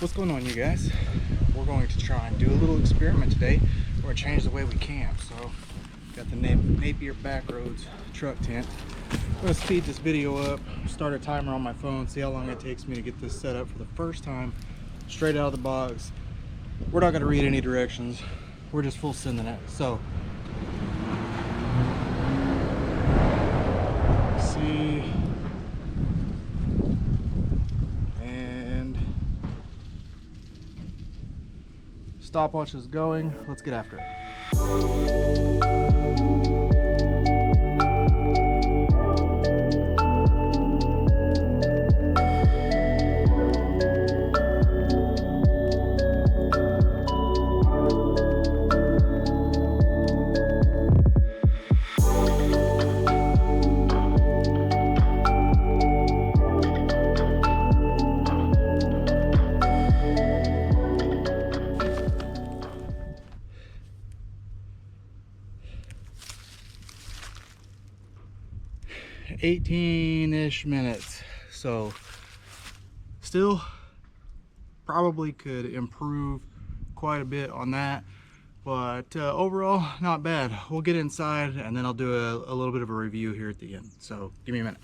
What's going on, you guys? We're going to try and do a little experiment today. We're going to change the way we camp. So, got the Napier Backroadz truck tent. I'm going to speed this video up, start a timer on my phone, see how long it takes me to get this set up for the first time, straight out of the box. We're not going to read any directions. We're just full sending it. So, see. Stopwatch is going. Let's get after it. 18-ish minutes, so still probably could improve quite a bit on that, but overall not bad. We'll get inside and then I'll do a little bit of a review here at the end, so give me a minute.